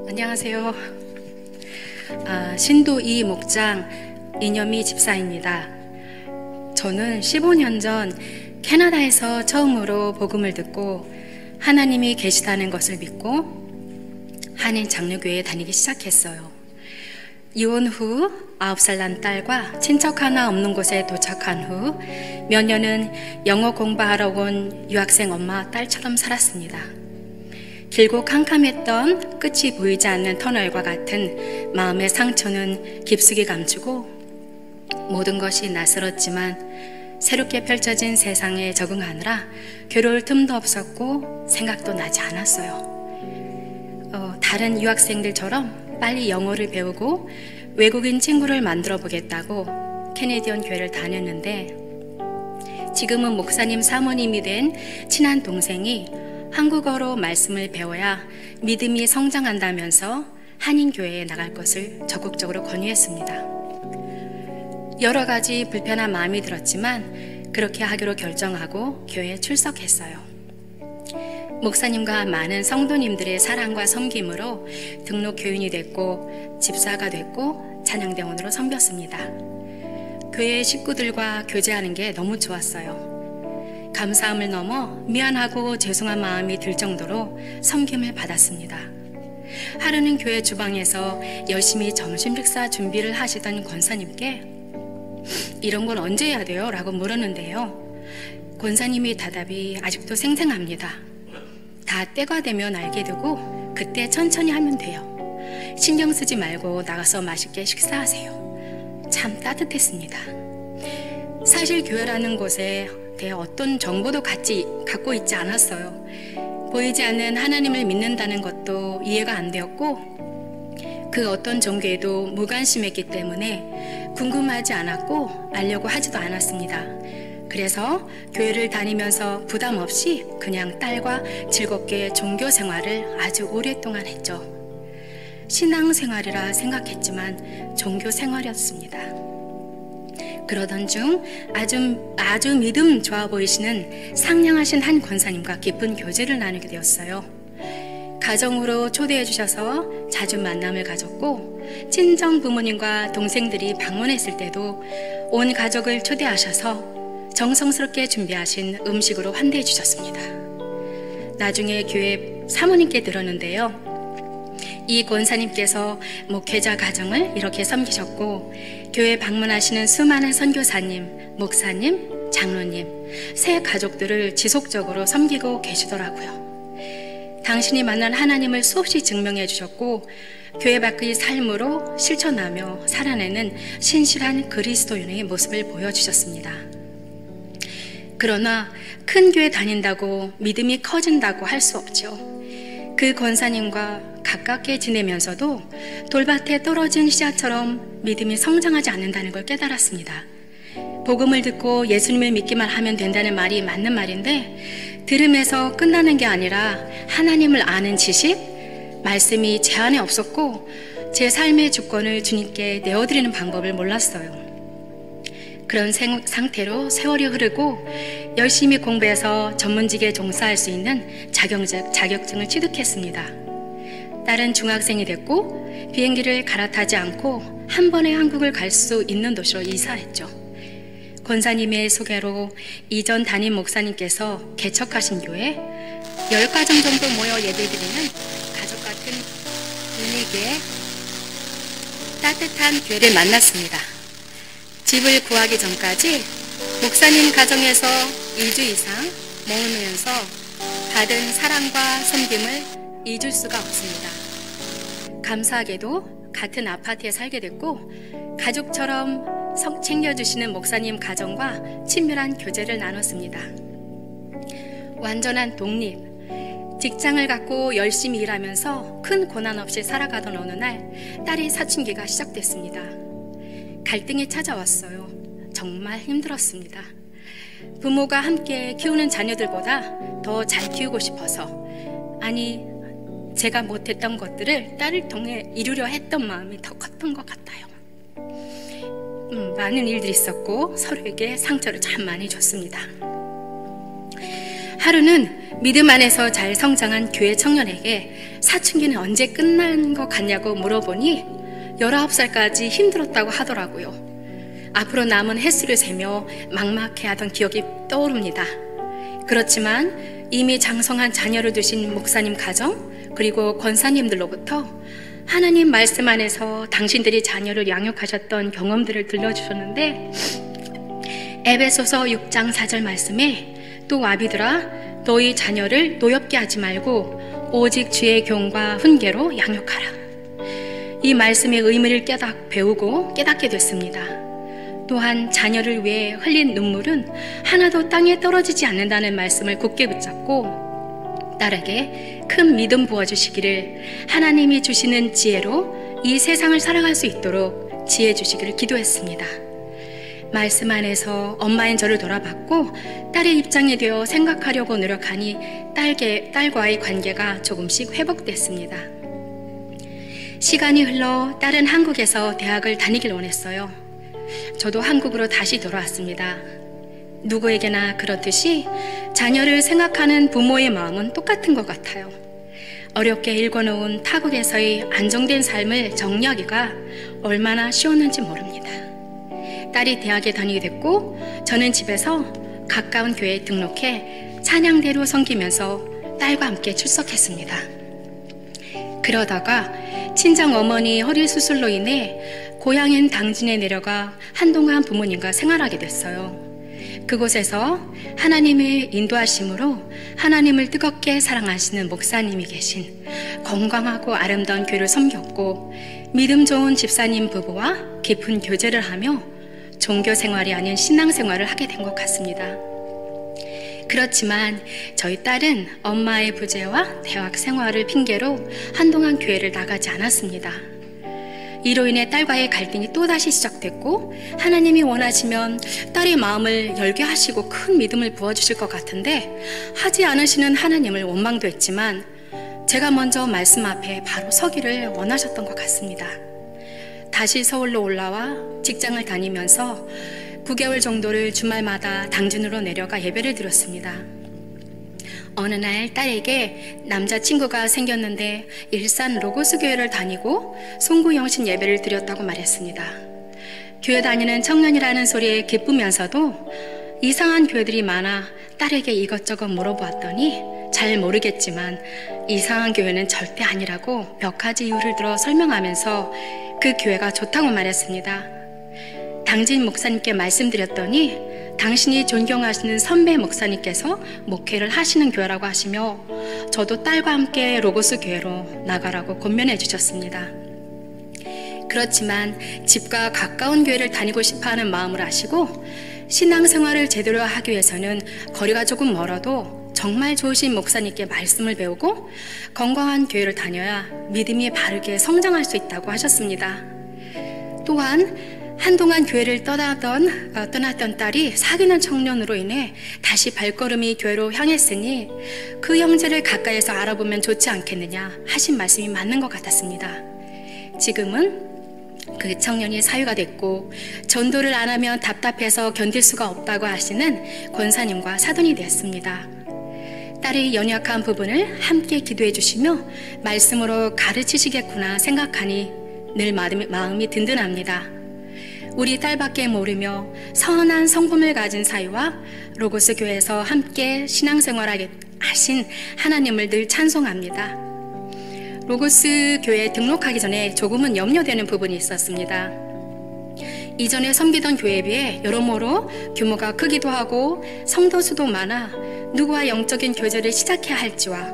안녕하세요. 신도 이 목장 이념희 집사입니다. 저는 15년 전 캐나다에서 처음으로 복음을 듣고 하나님이 계시다는 것을 믿고 한인 장로교회에 다니기 시작했어요. 이혼 후 9살 난 딸과 친척 하나 없는 곳에 도착한 후 몇 년은 영어 공부하러 온 유학생 엄마 딸처럼 살았습니다. 길고 캄캄했던 끝이 보이지 않는 터널과 같은 마음의 상처는 깊숙이 감추고 모든 것이 낯설었지만 새롭게 펼쳐진 세상에 적응하느라 괴로울 틈도 없었고 생각도 나지 않았어요. 다른 유학생들처럼 빨리 영어를 배우고 외국인 친구를 만들어 보겠다고 캐네디언 교회를 다녔는데 지금은 목사님 사모님이 된 친한 동생이 한국어로 말씀을 배워야 믿음이 성장한다면서 한인교회에 나갈 것을 적극적으로 권유했습니다. 여러 가지 불편한 마음이 들었지만 그렇게 하기로 결정하고 교회에 출석했어요. 목사님과 많은 성도님들의 사랑과 섬김으로 등록 교인이 됐고 집사가 됐고 찬양대원으로 섬겼습니다. 교회 식구들과 교제하는 게 너무 좋았어요. 감사함을 넘어 미안하고 죄송한 마음이 들 정도로 섬김을 받았습니다. 하루는 교회 주방에서 열심히 점심 식사 준비를 하시던 권사님께 이런 건 언제 해야 돼요? 라고 물었는데요. 권사님의 답이 아직도 생생합니다. 다 때가 되면 알게 되고 그때 천천히 하면 돼요. 신경 쓰지 말고 나가서 맛있게 식사하세요. 참 따뜻했습니다. 사실 교회라는 곳에 대해 어떤 정보도 갖고 있지 않았어요. 보이지 않는 하나님을 믿는다는 것도 이해가 안 되었고 그 어떤 종교에도 무관심했기 때문에 궁금하지 않았고 알려고 하지도 않았습니다. 그래서 교회를 다니면서 부담 없이 그냥 딸과 즐겁게 종교 생활을 아주 오랫동안 했죠. 신앙생활이라 생각했지만 종교 생활이었습니다. 그러던 중 아주 믿음 좋아 보이시는 상냥하신 한 권사님과 깊은 교제를 나누게 되었어요. 가정으로 초대해 주셔서 자주 만남을 가졌고 친정 부모님과 동생들이 방문했을 때도 온 가족을 초대하셔서 정성스럽게 준비하신 음식으로 환대해 주셨습니다. 나중에 교회 사모님께 들었는데요. 이 권사님께서 목회자 가정을 이렇게 섬기셨고 교회 방문하시는 수많은 선교사님, 목사님, 장로님, 새 가족들을 지속적으로 섬기고 계시더라고요. 당신이 만난 하나님을 수없이 증명해 주셨고 교회 밖의 삶으로 실천하며 살아내는 신실한 그리스도인의 모습을 보여주셨습니다. 그러나 큰 교회 다닌다고 믿음이 커진다고 할 수 없죠. 그 권사님과 가깝게 지내면서도 돌밭에 떨어진 씨앗처럼 믿음이 성장하지 않는다는 걸 깨달았습니다. 복음을 듣고 예수님을 믿기만 하면 된다는 말이 맞는 말인데 들음에서 끝나는 게 아니라 하나님을 아는 지식, 말씀이 제 안에 없었고 제 삶의 주권을 주님께 내어드리는 방법을 몰랐어요. 그런 상태로 세월이 흐르고 열심히 공부해서 전문직에 종사할 수 있는 자격증을 취득했습니다. 딸은 중학생이 됐고 비행기를 갈아타지 않고 한 번에 한국을 갈 수 있는 도시로 이사했죠. 권사님의 소개로 이전 담임 목사님께서 개척하신 교회 10가정 정도 모여 예배드리는 가족 같은 분위기의 따뜻한 교회를 만났습니다. 집을 구하기 전까지 목사님 가정에서 2주 이상 머무면서 받은 사랑과 섬김을 잊을 수가 없습니다. 감사하게도 같은 아파트에 살게 됐고 가족처럼 챙겨주시는 목사님 가정과 친밀한 교제를 나눴습니다. 완전한 독립, 직장을 갖고 열심히 일하면서 큰 고난 없이 살아가던 어느 날 딸이 사춘기가 시작됐습니다. 갈등이 찾아왔어요. 정말 힘들었습니다. 부모가 함께 키우는 자녀들보다 더 잘 키우고 싶어서, 아니 제가 못했던 것들을 딸을 통해 이루려 했던 마음이 더 컸던 것 같아요. 많은 일들이 있었고 서로에게 상처를 참 많이 줬습니다. 하루는 믿음 안에서 잘 성장한 교회 청년에게 사춘기는 언제 끝난 것 같냐고 물어보니 19살까지 힘들었다고 하더라고요. 앞으로 남은 횟수를 세며 막막해하던 기억이 떠오릅니다. 그렇지만 이미 장성한 자녀를 두신 목사님 가정 그리고 권사님들로부터 하나님 말씀 안에서 당신들이 자녀를 양육하셨던 경험들을 들려주셨는데 에베소서 6장 4절 말씀에 또 아비들아 너희 자녀를 노엽게 하지 말고 오직 주의 교훈과 훈계로 양육하라. 이 말씀의 의미를 배우고 깨닫게 됐습니다. 또한 자녀를 위해 흘린 눈물은 하나도 땅에 떨어지지 않는다는 말씀을 굳게 붙잡고 딸에게 큰 믿음 부어주시기를 하나님이 주시는 지혜로 이 세상을 살아갈 수 있도록 지혜 주시기를 기도했습니다. 말씀 안에서 엄마인 저를 돌아봤고 딸의 입장이 되어 생각하려고 노력하니 딸과의 관계가 조금씩 회복됐습니다. 시간이 흘러 딸은 한국에서 대학을 다니길 원했어요. 저도 한국으로 다시 돌아왔습니다. 누구에게나 그렇듯이 자녀를 생각하는 부모의 마음은 똑같은 것 같아요. 어렵게 읽어놓은 타국에서의 안정된 삶을 정리하기가 얼마나 쉬웠는지 모릅니다. 딸이 대학에 다니게 됐고 저는 집에서 가까운 교회에 등록해 찬양대로 섬기면서 딸과 함께 출석했습니다. 그러다가 친정 어머니 허리 수술로 인해 고향인 당진에 내려가 한동안 부모님과 생활하게 됐어요. 그곳에서 하나님의 인도하심으로 하나님을 뜨겁게 사랑하시는 목사님이 계신 건강하고 아름다운 교회를 섬겼고 믿음 좋은 집사님 부부와 깊은 교제를 하며 종교 생활이 아닌 신앙 생활을 하게 된 것 같습니다. 그렇지만 저희 딸은 엄마의 부재와 대학 생활을 핑계로 한동안 교회를 나가지 않았습니다. 이로 인해 딸과의 갈등이 또다시 시작됐고 하나님이 원하시면 딸의 마음을 열게 하시고 큰 믿음을 부어주실 것 같은데 하지 않으시는 하나님을 원망도 했지만 제가 먼저 말씀 앞에 바로 서기를 원하셨던 것 같습니다. 다시 서울로 올라와 직장을 다니면서 9개월 정도를 주말마다 당진으로 내려가 예배를 드렸습니다. 어느 날 딸에게 남자친구가 생겼는데 일산 로고스 교회를 다니고 송구영신 예배를 드렸다고 말했습니다. 교회 다니는 청년이라는 소리에 기쁘면서도 이상한 교회들이 많아 딸에게 이것저것 물어보았더니 잘 모르겠지만 이상한 교회는 절대 아니라고 몇 가지 이유를 들어 설명하면서 그 교회가 좋다고 말했습니다. 당진 목사님께 말씀드렸더니 당신이 존경하시는 선배 목사님께서 목회를 하시는 교회라고 하시며 저도 딸과 함께 로고스 교회로 나가라고 권면해 주셨습니다. 그렇지만 집과 가까운 교회를 다니고 싶어하는 마음을 아시고 신앙생활을 제대로 하기 위해서는 거리가 조금 멀어도 정말 좋으신 목사님께 말씀을 배우고 건강한 교회를 다녀야 믿음이 바르게 성장할 수 있다고 하셨습니다. 또한 한동안 교회를 떠났던 딸이 사귀는 청년으로 인해 다시 발걸음이 교회로 향했으니 그 형제를 가까이에서 알아보면 좋지 않겠느냐 하신 말씀이 맞는 것 같았습니다. 지금은 그 청년이 사유가 됐고 전도를 안 하면 답답해서 견딜 수가 없다고 하시는 권사님과 사돈이 되었습니다. 딸의 연약한 부분을 함께 기도해 주시며 말씀으로 가르치시겠구나 생각하니 늘 마음이 든든합니다. 우리 딸밖에 모르며 선한 성품을 가진 사이와 로고스 교회에서 함께 신앙생활하게 하신 하나님을 늘 찬송합니다. 로고스 교회에 등록하기 전에 조금은 염려되는 부분이 있었습니다. 이전에 섬기던 교회에 비해 여러모로 규모가 크기도 하고 성도 수도 많아 누구와 영적인 교제를 시작해야 할지와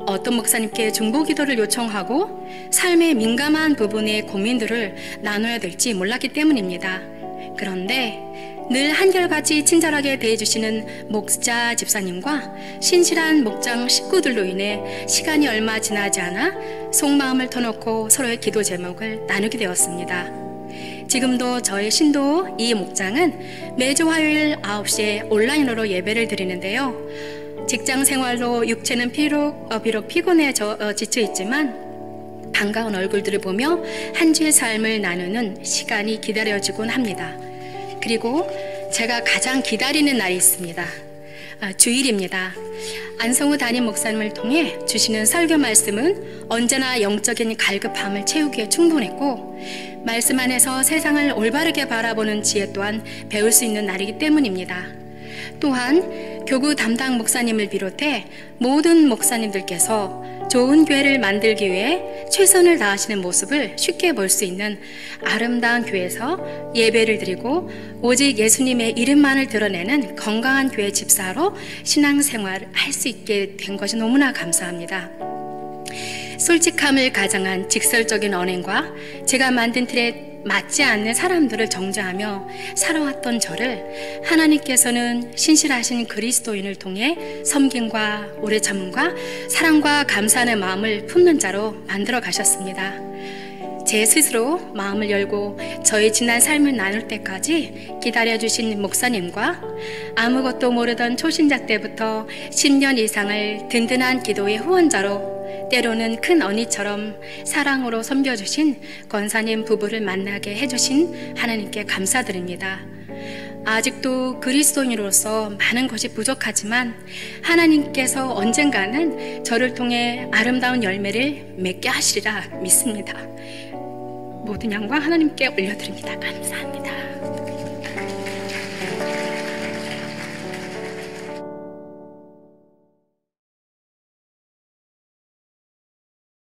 어떤 목사님께 중보 기도를 요청하고 삶의 민감한 부분의 고민들을 나눠야 될지 몰랐기 때문입니다. 그런데 늘 한결같이 친절하게 대해주시는 목자 집사님과 신실한 목장 식구들로 인해 시간이 얼마 지나지 않아 속마음을 터놓고 서로의 기도 제목을 나누게 되었습니다. 지금도 저의 신도 이 목장은 매주 화요일 9시에 온라인으로 예배를 드리는데요. 직장 생활로 육체는 비록 피곤해 지쳐 있지만 반가운 얼굴들을 보며 한 주의 삶을 나누는 시간이 기다려지곤 합니다. 그리고 제가 가장 기다리는 날이 있습니다. 주일입니다. 안성우 담임 목사님을 통해 주시는 설교 말씀은 언제나 영적인 갈급함을 채우기에 충분했고, 말씀 안에서 세상을 올바르게 바라보는 지혜 또한 배울 수 있는 날이기 때문입니다. 또한 교구 담당 목사님을 비롯해 모든 목사님들께서 좋은 교회를 만들기 위해 최선을 다하시는 모습을 쉽게 볼 수 있는 아름다운 교회에서 예배를 드리고 오직 예수님의 이름만을 드러내는 건강한 교회 집사로 신앙생활을 할 수 있게 된 것이 너무나 감사합니다. 솔직함을 가장한 직설적인 언행과 제가 만든 틀에 맞지 않는 사람들을 정죄하며 살아왔던 저를 하나님께서는 신실하신 그리스도인을 통해 섬김과 오래 참음과 사랑과 감사하는 마음을 품는 자로 만들어 가셨습니다. 제 스스로 마음을 열고 저의 지난 삶을 나눌 때까지 기다려주신 목사님과 아무것도 모르던 초신자 때부터 10년 이상을 든든한 기도의 후원자로 때로는 큰 언니처럼 사랑으로 섬겨주신 권사님 부부를 만나게 해주신 하나님께 감사드립니다. 아직도 그리스도인으로서 많은 것이 부족하지만 하나님께서 언젠가는 저를 통해 아름다운 열매를 맺게 하시리라 믿습니다. 모든 영광 하나님께 올려드립니다. 감사합니다.